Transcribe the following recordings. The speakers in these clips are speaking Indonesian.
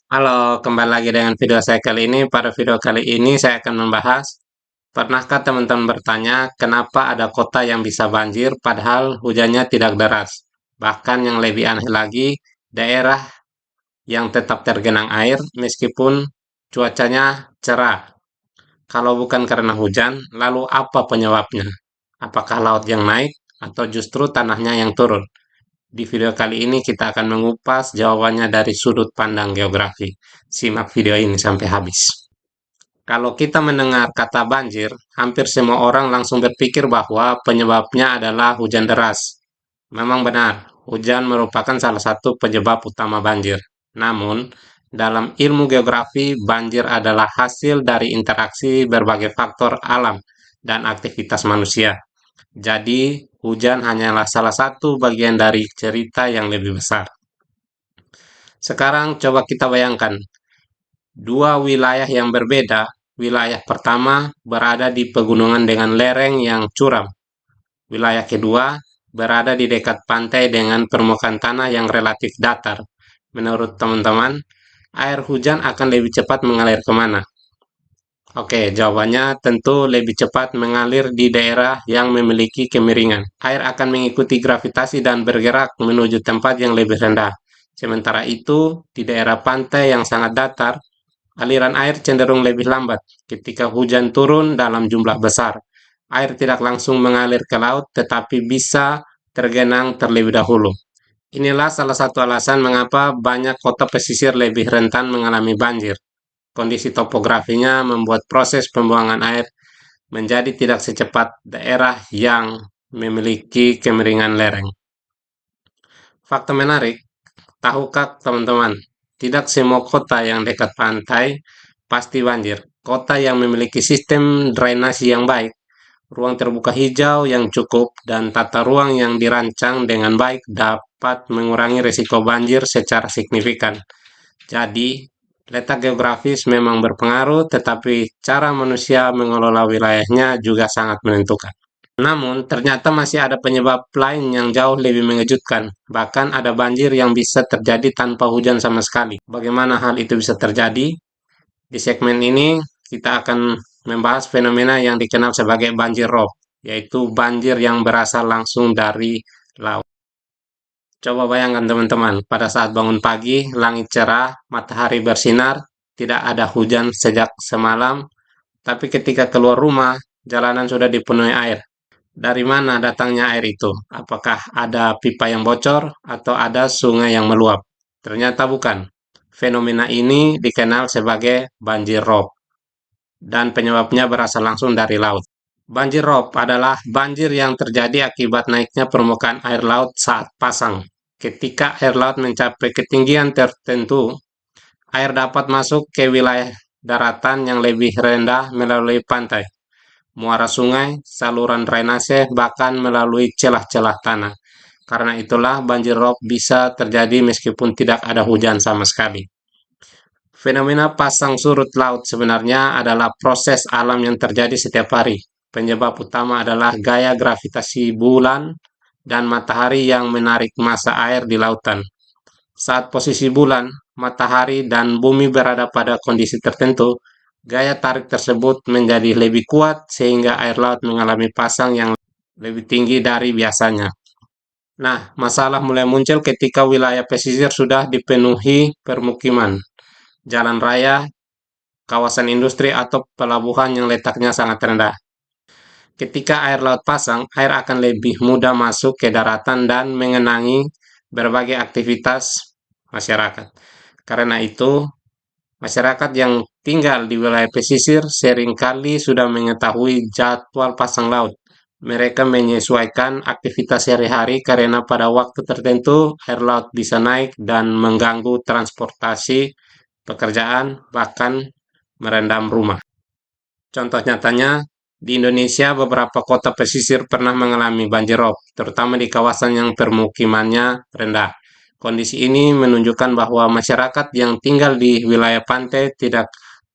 Halo, kembali lagi dengan video saya kali ini. Pada video kali ini saya akan membahas, pernahkah teman-teman bertanya kenapa ada kota yang bisa banjir padahal hujannya tidak deras? Bahkan yang lebih aneh lagi, daerah yang tetap tergenang air meskipun cuacanya cerah. Kalau bukan karena hujan, lalu apa penyebabnya? Apakah laut yang naik atau justru tanahnya yang turun? Di video kali ini kita akan mengupas jawabannya dari sudut pandang geografi. Simak video ini sampai habis. Kalau kita mendengar kata banjir, hampir semua orang langsung berpikir bahwa penyebabnya adalah hujan deras. Memang benar, hujan merupakan salah satu penyebab utama banjir. Namun, dalam ilmu geografi, banjir adalah hasil dari interaksi berbagai faktor alam dan aktivitas manusia. Jadi, hujan hanyalah salah satu bagian dari cerita yang lebih besar. Sekarang coba kita bayangkan dua wilayah yang berbeda. Wilayah pertama berada di pegunungan dengan lereng yang curam. Wilayah kedua berada di dekat pantai dengan permukaan tanah yang relatif datar. Menurut teman-teman, air hujan akan lebih cepat mengalir kemana? Oke, jawabannya tentu lebih cepat mengalir di daerah yang memiliki kemiringan. Air akan mengikuti gravitasi dan bergerak menuju tempat yang lebih rendah. Sementara itu, di daerah pantai yang sangat datar, aliran air cenderung lebih lambat. Ketika hujan turun dalam jumlah besar, air tidak langsung mengalir ke laut, tetapi bisa tergenang terlebih dahulu. Inilah salah satu alasan mengapa banyak kota pesisir lebih rentan mengalami banjir. Kondisi topografinya membuat proses pembuangan air menjadi tidak secepat daerah yang memiliki kemiringan lereng. Fakta menarik, tahukah teman-teman, tidak semua kota yang dekat pantai pasti banjir. Kota yang memiliki sistem drainasi yang baik, ruang terbuka hijau yang cukup, dan tata ruang yang dirancang dengan baik dapat mengurangi risiko banjir secara signifikan. Jadi, letak geografis memang berpengaruh, tetapi cara manusia mengelola wilayahnya juga sangat menentukan. Namun, ternyata masih ada penyebab lain yang jauh lebih mengejutkan. Bahkan ada banjir yang bisa terjadi tanpa hujan sama sekali. Bagaimana hal itu bisa terjadi? Di segmen ini, kita akan membahas fenomena yang dikenal sebagai banjir rob, yaitu banjir yang berasal langsung dari laut. Coba bayangkan teman-teman, pada saat bangun pagi, langit cerah, matahari bersinar, tidak ada hujan sejak semalam, tapi ketika keluar rumah, jalanan sudah dipenuhi air. Dari mana datangnya air itu? Apakah ada pipa yang bocor atau ada sungai yang meluap? Ternyata bukan. Fenomena ini dikenal sebagai banjir rob dan penyebabnya berasal langsung dari laut. Banjir rob adalah banjir yang terjadi akibat naiknya permukaan air laut saat pasang. Ketika air laut mencapai ketinggian tertentu, air dapat masuk ke wilayah daratan yang lebih rendah melalui pantai, muara sungai, saluran drainase, bahkan melalui celah-celah tanah. Karena itulah banjir rob bisa terjadi meskipun tidak ada hujan sama sekali. Fenomena pasang surut laut sebenarnya adalah proses alam yang terjadi setiap hari. Penyebab utama adalah gaya gravitasi bulan dan matahari yang menarik massa air di lautan. Saat posisi bulan, matahari, dan bumi berada pada kondisi tertentu, gaya tarik tersebut menjadi lebih kuat sehingga air laut mengalami pasang yang lebih tinggi dari biasanya. Nah, masalah mulai muncul ketika wilayah pesisir sudah dipenuhi permukiman, jalan raya, kawasan industri, atau pelabuhan yang letaknya sangat rendah. Ketika air laut pasang, air akan lebih mudah masuk ke daratan dan mengenangi berbagai aktivitas masyarakat. Karena itu, masyarakat yang tinggal di wilayah pesisir seringkali sudah mengetahui jadwal pasang laut. Mereka menyesuaikan aktivitas sehari-hari karena pada waktu tertentu air laut bisa naik dan mengganggu transportasi, pekerjaan, bahkan merendam rumah. Contoh nyatanya, di Indonesia beberapa kota pesisir pernah mengalami banjir rob, terutama di kawasan yang permukimannya rendah. Kondisi ini menunjukkan bahwa masyarakat yang tinggal di wilayah pantai tidak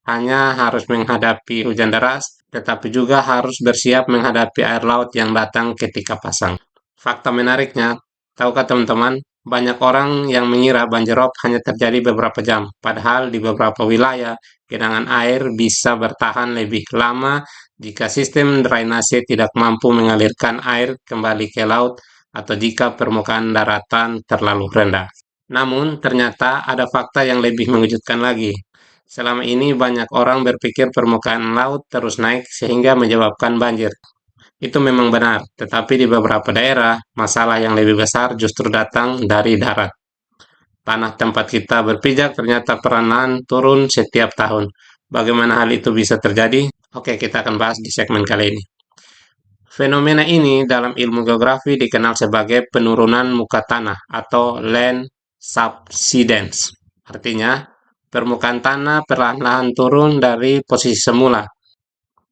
hanya harus menghadapi hujan deras, tetapi juga harus bersiap menghadapi air laut yang datang ketika pasang. Fakta menariknya, tahukah teman-teman, Banyak orang yang mengira banjir rob hanya terjadi beberapa jam, padahal di beberapa wilayah genangan air bisa bertahan lebih lama jika sistem drainase tidak mampu mengalirkan air kembali ke laut atau jika permukaan daratan terlalu rendah. Namun, ternyata ada fakta yang lebih mengejutkan lagi. Selama ini banyak orang berpikir permukaan laut terus naik sehingga menyebabkan banjir. Itu memang benar, tetapi di beberapa daerah, masalah yang lebih besar justru datang dari darat. Tanah tempat kita berpijak ternyata perlahan turun setiap tahun. Bagaimana hal itu bisa terjadi? Oke, kita akan bahas di segmen kali ini. Fenomena ini dalam ilmu geografi dikenal sebagai penurunan muka tanah atau land subsidence. Artinya, permukaan tanah perlahan-lahan turun dari posisi semula.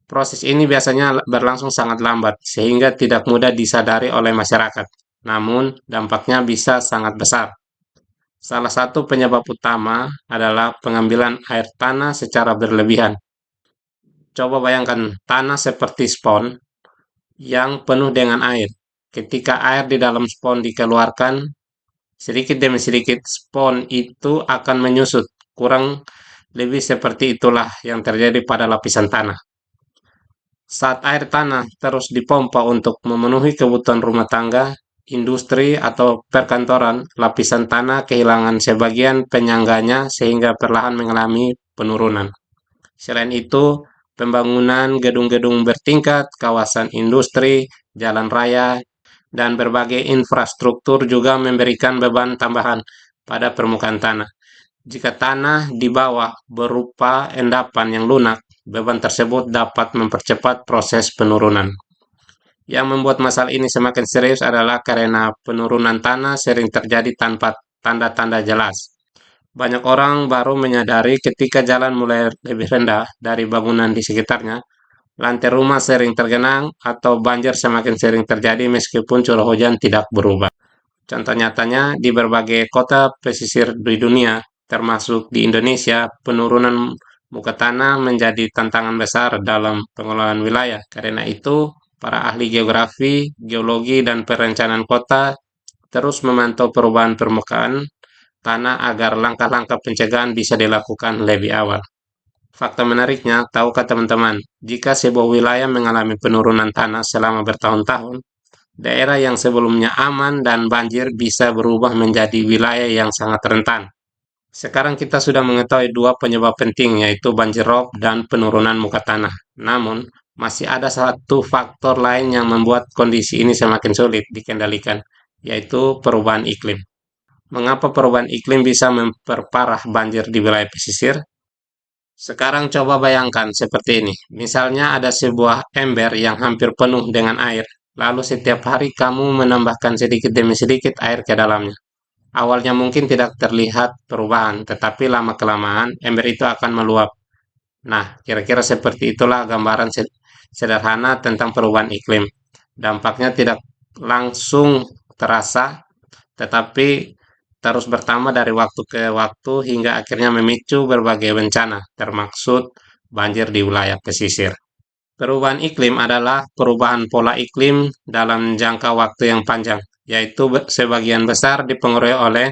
Proses ini biasanya berlangsung sangat lambat, sehingga tidak mudah disadari oleh masyarakat. Namun, dampaknya bisa sangat besar. Salah satu penyebab utama adalah pengambilan air tanah secara berlebihan. Coba bayangkan tanah seperti spons yang penuh dengan air. Ketika air di dalam spons dikeluarkan, sedikit demi sedikit spons itu akan menyusut. Kurang lebih seperti itulah yang terjadi pada lapisan tanah. Saat air tanah terus dipompa untuk memenuhi kebutuhan rumah tangga, industri, atau perkantoran, lapisan tanah kehilangan sebagian penyangganya sehingga perlahan mengalami penurunan. Selain itu, pembangunan gedung-gedung bertingkat, kawasan industri, jalan raya, dan berbagai infrastruktur juga memberikan beban tambahan pada permukaan tanah. Jika tanah di bawah berupa endapan yang lunak, beban tersebut dapat mempercepat proses penurunan. Yang membuat masalah ini semakin serius adalah karena penurunan tanah sering terjadi tanpa tanda-tanda jelas. Banyak orang baru menyadari ketika jalan mulai lebih rendah dari bangunan di sekitarnya, lantai rumah sering tergenang, atau banjir semakin sering terjadi meskipun curah hujan tidak berubah. Contoh nyatanya, di berbagai kota pesisir di dunia, termasuk di Indonesia, penurunan muka tanah menjadi tantangan besar dalam pengelolaan wilayah. Karena itu, para ahli geografi, geologi, dan perencanaan kota terus memantau perubahan permukaan tanah agar langkah-langkah pencegahan bisa dilakukan lebih awal. Fakta menariknya, tahukah teman-teman, jika sebuah wilayah mengalami penurunan tanah selama bertahun-tahun, daerah yang sebelumnya aman dan banjir bisa berubah menjadi wilayah yang sangat rentan. Sekarang kita sudah mengetahui dua penyebab penting, yaitu banjir rob dan penurunan muka tanah. Namun, masih ada satu faktor lain yang membuat kondisi ini semakin sulit dikendalikan, yaitu perubahan iklim. Mengapa perubahan iklim bisa memperparah banjir di wilayah pesisir? Sekarang coba bayangkan seperti ini. Misalnya ada sebuah ember yang hampir penuh dengan air. Lalu setiap hari kamu menambahkan sedikit demi sedikit air ke dalamnya. Awalnya mungkin tidak terlihat perubahan, tetapi lama-kelamaan ember itu akan meluap. Nah, kira-kira seperti itulah gambaran sederhana tentang perubahan iklim. Dampaknya tidak langsung terasa, tetapi terus bertambah dari waktu ke waktu hingga akhirnya memicu berbagai bencana, termaksud banjir di wilayah pesisir. Perubahan iklim adalah perubahan pola iklim dalam jangka waktu yang panjang, yaitu sebagian besar dipengaruhi oleh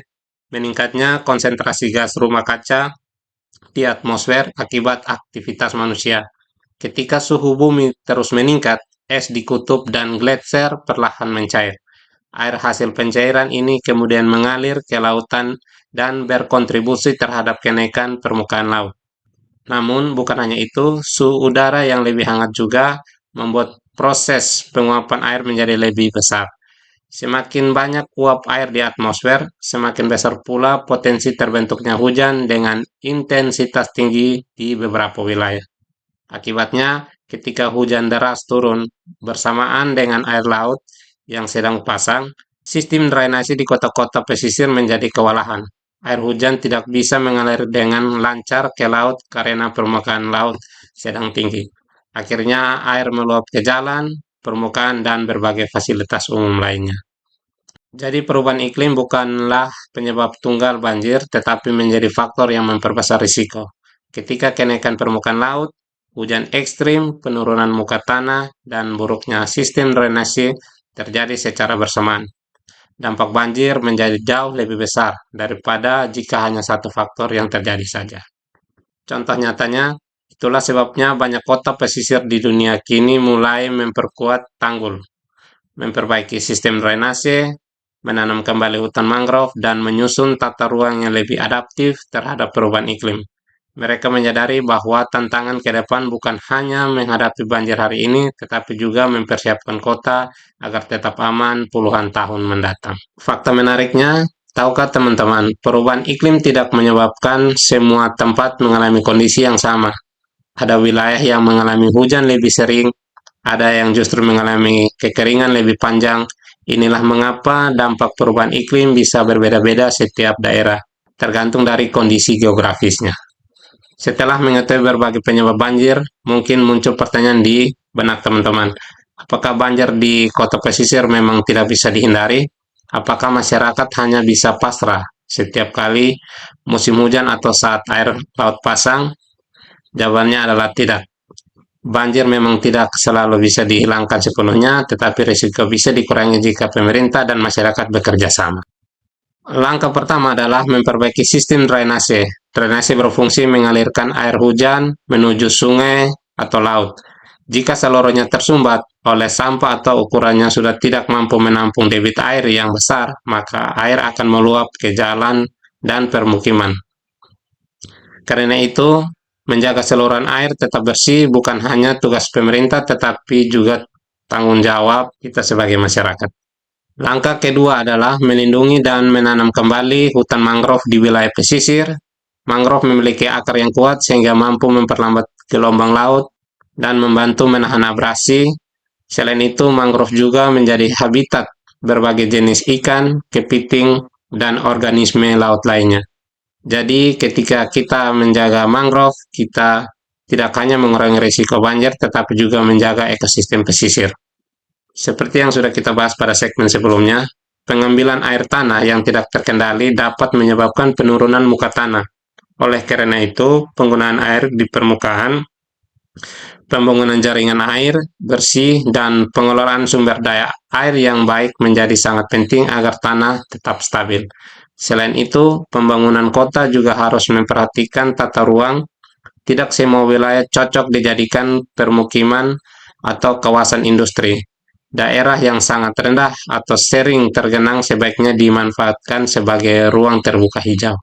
meningkatnya konsentrasi gas rumah kaca di atmosfer akibat aktivitas manusia. Ketika suhu bumi terus meningkat, es di kutub dan gletser perlahan mencair. Air hasil pencairan ini kemudian mengalir ke lautan dan berkontribusi terhadap kenaikan permukaan laut. Namun, bukan hanya itu, suhu udara yang lebih hangat juga membuat proses penguapan air menjadi lebih besar. Semakin banyak uap air di atmosfer, semakin besar pula potensi terbentuknya hujan dengan intensitas tinggi di beberapa wilayah. Akibatnya, ketika hujan deras turun bersamaan dengan air laut yang sedang pasang, sistem drainase di kota-kota pesisir menjadi kewalahan. Air hujan tidak bisa mengalir dengan lancar ke laut karena permukaan laut sedang tinggi. Akhirnya air meluap ke jalan, permukaan, dan berbagai fasilitas umum lainnya. Jadi perubahan iklim bukanlah penyebab tunggal banjir, tetapi menjadi faktor yang memperbesar risiko. Ketika kenaikan permukaan laut, hujan ekstrim, penurunan muka tanah, dan buruknya sistem drainase terjadi secara bersamaan. dampak banjir menjadi jauh lebih besar daripada jika hanya satu faktor yang terjadi saja. Contoh nyatanya, itulah sebabnya banyak kota pesisir di dunia kini mulai memperkuat tanggul, memperbaiki sistem drainase, menanam kembali hutan mangrove, dan menyusun tata ruang yang lebih adaptif terhadap perubahan iklim. Mereka menyadari bahwa tantangan ke depan bukan hanya menghadapi banjir hari ini, tetapi juga mempersiapkan kota agar tetap aman puluhan tahun mendatang. Fakta menariknya, tahukah teman-teman, perubahan iklim tidak menyebabkan semua tempat mengalami kondisi yang sama. Ada wilayah yang mengalami hujan lebih sering, ada yang justru mengalami kekeringan lebih panjang. Inilah mengapa dampak perubahan iklim bisa berbeda-beda setiap daerah, tergantung dari kondisi geografisnya. Setelah mengetahui berbagai penyebab banjir, mungkin muncul pertanyaan di benak teman-teman. Apakah banjir di kota pesisir memang tidak bisa dihindari? Apakah masyarakat hanya bisa pasrah setiap kali musim hujan atau saat air laut pasang? Jawabannya adalah tidak. Banjir memang tidak selalu bisa dihilangkan sepenuhnya, tetapi risiko bisa dikurangi jika pemerintah dan masyarakat bekerja sama. Langkah pertama adalah memperbaiki sistem drainase. Drainase berfungsi mengalirkan air hujan menuju sungai atau laut. Jika salurannya tersumbat oleh sampah atau ukurannya sudah tidak mampu menampung debit air yang besar, maka air akan meluap ke jalan dan permukiman. Karena itu, menjaga saluran air tetap bersih bukan hanya tugas pemerintah, tetapi juga tanggung jawab kita sebagai masyarakat. Langkah kedua adalah melindungi dan menanam kembali hutan mangrove di wilayah pesisir. Mangrove memiliki akar yang kuat sehingga mampu memperlambat gelombang laut dan membantu menahan abrasi. Selain itu, mangrove juga menjadi habitat berbagai jenis ikan, kepiting, dan organisme laut lainnya. Jadi, ketika kita menjaga mangrove, kita tidak hanya mengurangi risiko banjir, tetapi juga menjaga ekosistem pesisir. Seperti yang sudah kita bahas pada segmen sebelumnya, pengambilan air tanah yang tidak terkendali dapat menyebabkan penurunan muka tanah. Oleh karena itu, penggunaan air di permukaan, pembangunan jaringan air bersih, dan pengelolaan sumber daya air yang baik menjadi sangat penting agar tanah tetap stabil. Selain itu, pembangunan kota juga harus memperhatikan tata ruang. Tidak semua wilayah cocok dijadikan permukiman atau kawasan industri. Daerah yang sangat rendah atau sering tergenang sebaiknya dimanfaatkan sebagai ruang terbuka hijau,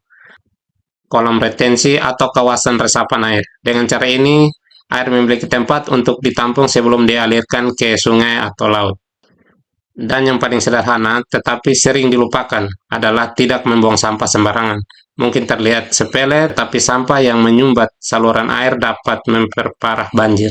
kolam retensi, atau kawasan resapan air. Dengan cara ini, air memiliki tempat untuk ditampung sebelum dialirkan ke sungai atau laut. Dan yang paling sederhana, tetapi sering dilupakan, adalah tidak membuang sampah sembarangan. Mungkin terlihat sepele, tapi sampah yang menyumbat saluran air dapat memperparah banjir.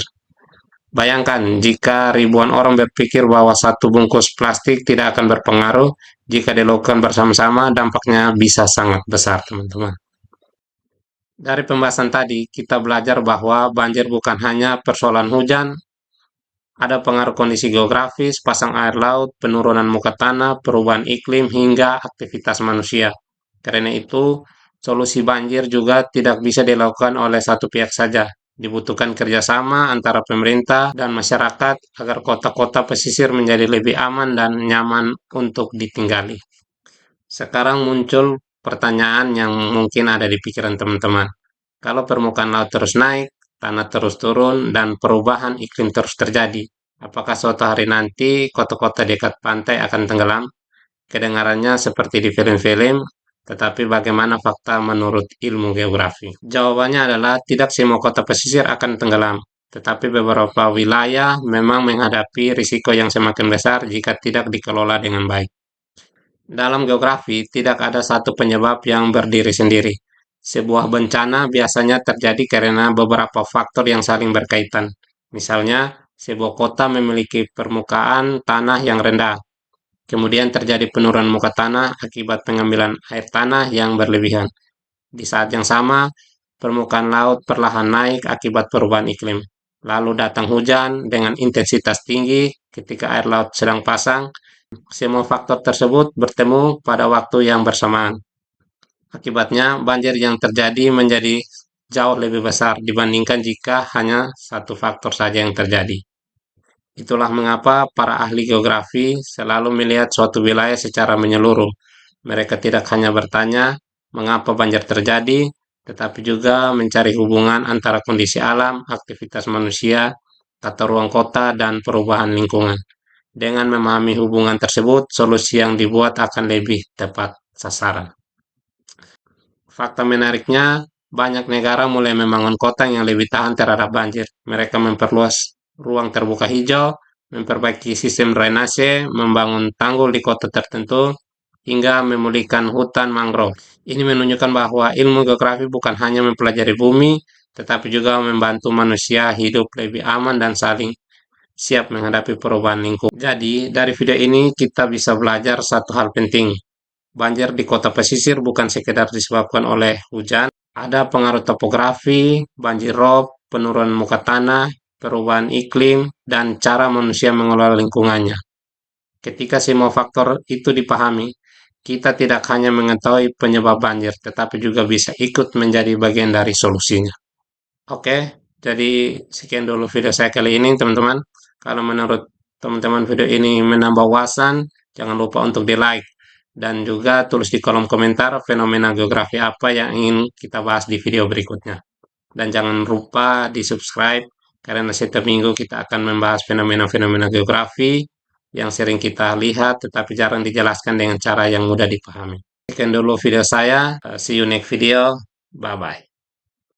Bayangkan jika ribuan orang berpikir bahwa satu bungkus plastik tidak akan berpengaruh, jika dilakukan bersama-sama dampaknya bisa sangat besar, teman-teman. Dari pembahasan tadi, kita belajar bahwa banjir bukan hanya persoalan hujan, ada pengaruh kondisi geografis, pasang air laut, penurunan muka tanah, perubahan iklim, hingga aktivitas manusia. Karena itu, solusi banjir juga tidak bisa dilakukan oleh satu pihak saja. Dibutuhkan kerjasama antara pemerintah dan masyarakat agar kota-kota pesisir menjadi lebih aman dan nyaman untuk ditinggali. Sekarang muncul pertanyaan yang mungkin ada di pikiran teman-teman. Kalau permukaan laut terus naik, tanah terus turun, dan perubahan iklim terus terjadi, apakah suatu hari nanti kota-kota dekat pantai akan tenggelam? Kedengarannya seperti di film-film, tetapi bagaimana fakta menurut ilmu geografi? Jawabannya adalah tidak semua kota pesisir akan tenggelam, tetapi beberapa wilayah memang menghadapi risiko yang semakin besar jika tidak dikelola dengan baik. Dalam geografi, tidak ada satu penyebab yang berdiri sendiri. Sebuah bencana biasanya terjadi karena beberapa faktor yang saling berkaitan. Misalnya, sebuah kota memiliki permukaan tanah yang rendah. Kemudian terjadi penurunan muka tanah akibat pengambilan air tanah yang berlebihan. Di saat yang sama, permukaan laut perlahan naik akibat perubahan iklim. Lalu datang hujan dengan intensitas tinggi ketika air laut sedang pasang. Semua faktor tersebut bertemu pada waktu yang bersamaan. Akibatnya, banjir yang terjadi menjadi jauh lebih besar dibandingkan jika hanya satu faktor saja yang terjadi. Itulah mengapa para ahli geografi selalu melihat suatu wilayah secara menyeluruh. Mereka tidak hanya bertanya mengapa banjir terjadi, tetapi juga mencari hubungan antara kondisi alam, aktivitas manusia, tata ruang kota, dan perubahan lingkungan. Dengan memahami hubungan tersebut, solusi yang dibuat akan lebih tepat sasaran. Fakta menariknya, banyak negara mulai membangun kota yang lebih tahan terhadap banjir. Mereka memperluas ruang terbuka hijau, memperbaiki sistem drainase, membangun tanggul di kota tertentu, hingga memulihkan hutan mangrove. Ini menunjukkan bahwa ilmu geografi bukan hanya mempelajari bumi, tetapi juga membantu manusia hidup lebih aman dan saling siap menghadapi perubahan lingkungan. Jadi, dari video ini kita bisa belajar satu hal penting. Banjir di kota pesisir bukan sekedar disebabkan oleh hujan, ada pengaruh topografi, banjir rob, penurunan muka tanah, perubahan iklim, dan cara manusia mengelola lingkungannya. Ketika semua faktor itu dipahami, kita tidak hanya mengetahui penyebab banjir, tetapi juga bisa ikut menjadi bagian dari solusinya. Oke, jadi sekian dulu video saya kali ini, teman-teman. Kalau menurut teman-teman video ini menambah wawasan, jangan lupa untuk di-like. Dan juga tulis di kolom komentar fenomena geografi apa yang ingin kita bahas di video berikutnya. Dan jangan lupa di-subscribe, karena setiap minggu kita akan membahas fenomena-fenomena geografi yang sering kita lihat, tetapi jarang dijelaskan dengan cara yang mudah dipahami. Sekian dulu video saya. See you next video. Bye-bye.